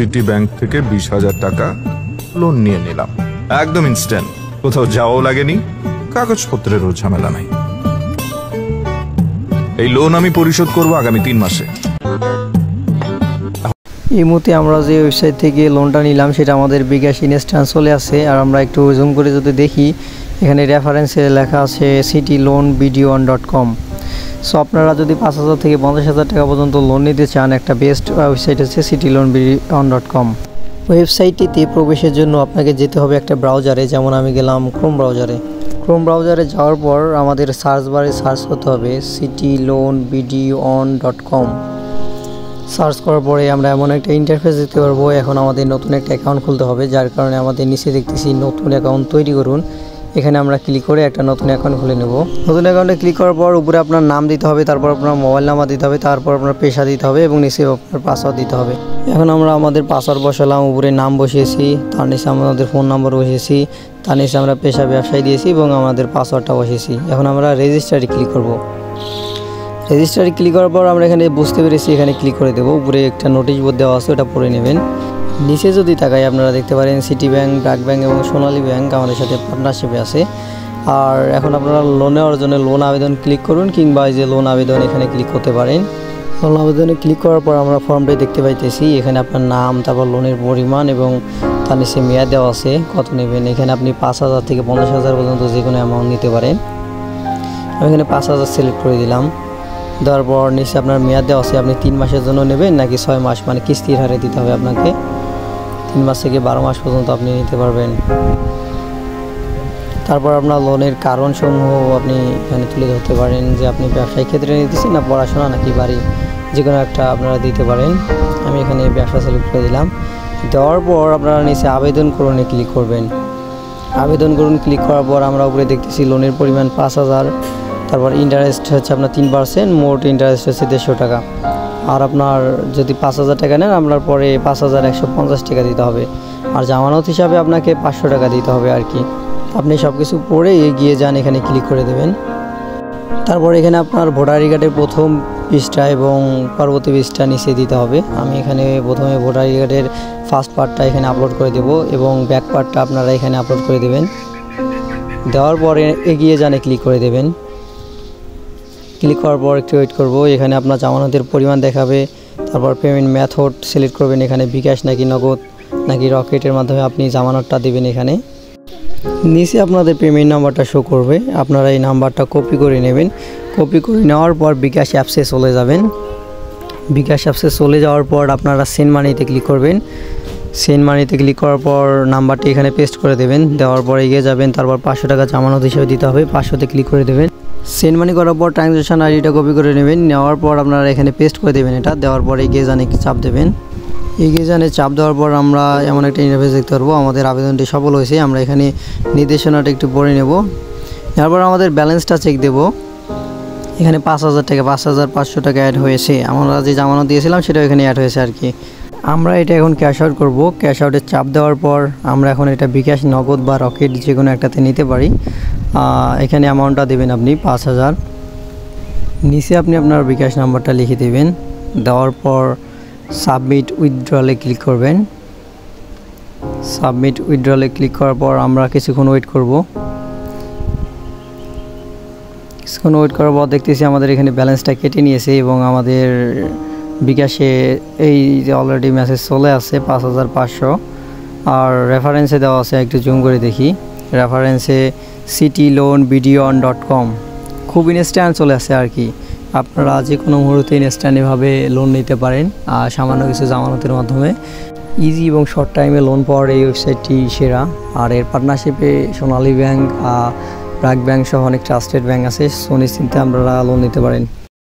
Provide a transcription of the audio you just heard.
City bank থেকে 20,000 টাকা loan নিয়ে নিলাম, একদম ইনস্ট্যান্ট, কোথাও যাওয়াও লাগেনি, কাগজপত্রেরও ঝামেলা নাই। এই লোন আমি পরিশোধ করব আগামী 3 মাসে। এই মুহূর্তে আমরা যে ওয়েবসাইট থেকে লোনটা নিলাম সেটা আমাদের বিকাশ ইনস্ট্যান্ট চলে আসে। আর আমরা একটু জুম করে যদি দেখি, এখানে রেফারেন্সে লেখা আছে cityloanbdo.com। সো আপনারা যদি 5,000 থেকে 50,000 টাকা পর্যন্ত লোন নিতে চান, একটা বেস্ট ওয়েবসাইট হচ্ছে cityloanbdo.com। ওয়েবসাইটটিতে প্রবেশের জন্য আপনাকে যেতে হবে একটা ব্রাউজারে, যেমন আমি গেলাম ক্রোম ব্রাউজারে। ক্রোম ব্রাউজারে যাওয়ার পর আমাদের সার্চ বারে সার্চ করতে হবে cityloanbdo.com। সার্চ করার পরে আমরা এমন একটা ইন্টারফেস দেখতে পারবো। এখন আমাদের নতুন একটা অ্যাকাউন্ট খুলতে হবে, যার কারণে আমাদের নিচে দেখতেছি নতুন অ্যাকাউন্ট তৈরি করুন। এখানে আমরা ক্লিক করে একটা নতুন অ্যাকাউন্ট খুলে নেব। নতুন অ্যাকাউন্টে ক্লিক করার পর উপরে আপনার নাম দিতে হবে, তারপর আপনার মোবাইল নাম্বার দিতে হবে, তারপর আপনার পেশা দিতে হবে এবং নিচে আপনার পাসওয়ার্ড দিতে হবে। এখন আমরা আমাদের পাসওয়ার্ড বসালাম, উপরে নাম বসিয়েছি, তার নিচে আমাদের ফোন নাম্বার বসিয়েছি, তার নিচে আমরা পেশা ব্যবসায় দিয়েছি এবং আমাদের পাসওয়ার্ডটা বসিয়েছি। এখন আমরা রেজিস্টারে ক্লিক করব। রেজিস্টারে ক্লিক করার পর আমরা এখানে বুঝতে পেরেছি, এখানে ক্লিক করে দেবো। উপরে একটা নোটিশ বোর্ড দেওয়া আছে, ওটা পড়ে নেবেন। নিচে যদি তাকাই আপনারা দেখতে পারেন সিটি ব্যাংক, ব্র্যাক ব্যাংক এবং সোনালী ব্যাংক আমাদের সাথে পার্টনারশিপে আছে। আর এখন আপনারা লোন নেওয়ার জন্য লোন আবেদন ক্লিক করুন, কিংবা এই যে লোন আবেদন এখানে ক্লিক করতে পারেন। লোন আবেদনে ক্লিক করার পর আমরা ফর্মটাই দেখতে পাইতেছি। এখানে আপনার নাম, তারপর লোনের পরিমাণ এবং তার নিচে মেয়াদ দেওয়া আছে কত নেবেন। এখানে আপনি 5,000 থেকে 50,000 পর্যন্ত যে কোনো অ্যামাউন্ট নিতে পারেন। আমি এখানে 5,000 সিলেক্ট করে দিলাম। দেওয়ার পর নিচে আপনার মেয়াদ দেওয়া আছে, আপনি 3 মাসের জন্য নেবেন নাকি 6 মাস, মানে কিস্তির হারে দিতে হবে আপনাকে। 3 মাস থেকে 12 মাস পর্যন্ত আপনি নিতে পারবেন। তারপর আপনার লোনের কারণসমূহ আপনি এখানে তুলে ধরতে পারেন, যে আপনি ব্যবসায়িক ক্ষেত্রে নিতেছেন না পড়াশোনা নাকি বাড়ি, যে কোনো একটা আপনারা দিতে পারেন। আমি এখানে ব্যবসা সিলেক্ট করে দিলাম। দেওয়ার পর আপনারা নিচে আবেদন করুনে ক্লিক করবেন। আবেদন করুন ক্লিক করার পর আমরা উপরে দেখতেছি লোনের পরিমাণ 5,000, তারপর ইন্টারেস্ট হচ্ছে আপনার 3%, মোট ইন্টারেস্ট হচ্ছে 150 টাকা। আর আপনার যদি 5,000 টাকা নেন, আপনার পরে 5,150 টাকা দিতে হবে। আর জামানত হিসাবে আপনাকে 500 টাকা দিতে হবে আর কি। আপনি সব কিছু পড়ে এগিয়ে যান, এখানে ক্লিক করে দেবেন। তারপর এখানে আপনার ভোটার আইডি কার্ডের প্রথম পৃষ্ঠা এবং পরবর্তী পৃষ্ঠা নিচে দিতে হবে। আমি এখানে প্রথমে ভোটার আইডি কার্ডের ফার্স্ট পার্টটা এখানে আপলোড করে দেব এবং ব্যাক পার্টটা আপনারা এখানে আপলোড করে দেবেন। দেওয়ার পরে এগিয়ে যানে ক্লিক করে দেবেন। ক্লিক করার পর একটু ওয়েট করব। এখানে আপনার জামানতের পরিমাণ দেখাবে, তারপর পেমেন্ট মেথড সিলেক্ট করবেন, এখানে বিকাশ নাকি নগদ নাকি রকেটের মাধ্যমে আপনি জামানতটা দেবেন। এখানে নিচে আপনাদের পেমেন্ট নাম্বারটা শো করবে, আপনারা এই নাম্বারটা কপি করে নেবেন। কপি করে নেওয়ার পর বিকাশ অ্যাপসে চলে যাবেন। বিকাশ অ্যাপসে চলে যাওয়ার পর আপনারা সেন্ড মানিতে ক্লিক করবেন। সেন্ড মানিতে ক্লিক করার পর নাম্বারটি এখানে পেস্ট করে দেবেন। দেওয়ার পর এগিয়ে যাবেন, তারপর 500 টাকা জামানত হিসেবে দিতে হবে, 500তে ক্লিক করে দেবেন। সেন্ড মানি করার পর ট্রানজ্যাকশন আইডিটা কপি করে নেবেন। নেওয়ার পর আপনারা এখানে পেস্ট করে দেবেন এটা। দেওয়ার পর এগিয়ে যানে চাপ দেবেন। এগিয়ে যানে চাপ দেওয়ার পর আমরা এমন একটা ইন্টারফেস দেখতে পারবো, আমাদের আবেদনটি সফল হয়েছে। আমরা এখানে নির্দেশনাটা একটু পড়ে নেব। এরপর আমাদের ব্যালেন্সটা চেক দেব। এখানে 5,000 টাকা, 5,500 টাকা অ্যাড হয়েছে। আমরা যে জামানত দিয়েছিলাম সেটাও এখানে অ্যাড হয়েছে আর কি। আমরা এটা এখন ক্যাশ আউট করবো। ক্যাশ আউটে চাপ দেওয়ার পর আমরা এখন এটা বিকাশ, নগদ বা রকেট যে কোনো একটাতে নিতে পারি। এখানে অ্যামাউন্টটা দেবেন আপনি 5,000। নিচে আপনি আপনার বিকাশ নাম্বারটা লিখে দেবেন। দেওয়ার পর সাবমিট উইথড্রলে ক্লিক করবেন। সাবমিট উইথড্রলে ক্লিক করার পর আমরা কিছুক্ষণ ওয়েট করব। কিছুক্ষণ ওয়েট করার পর দেখতেছি আমাদের এখানে ব্যালেন্সটা কেটে নিয়েছে এবং আমাদের বিকাশে এই যে অলরেডি মেসেজ চলে আসছে 5,500। আর রেফারেন্সে দেওয়া আছে, একটু জুম করে দেখি। রেফারেন্সে cityloanbdo.com খুব ইনস্ট্যান্ট চলে আসে আর কি। আপনারা যে কোনো মুহূর্তে ইনস্ট্যান্টভাবে লোন নিতে পারেন সামান্য কিছু জামানতের মাধ্যমে। ইজি এবং শর্ট টাইমে লোন পাওয়ার এই ওয়েবসাইটটি সেরা। আর এর পার্টনারশিপে সোনালী ব্যাংক, ব্র্যাক ব্যাংক সহ অনেক ট্রাস্টেড ব্যাংক আছে। সো নিশ্চিন্তে আপনারা লোন নিতে পারেন।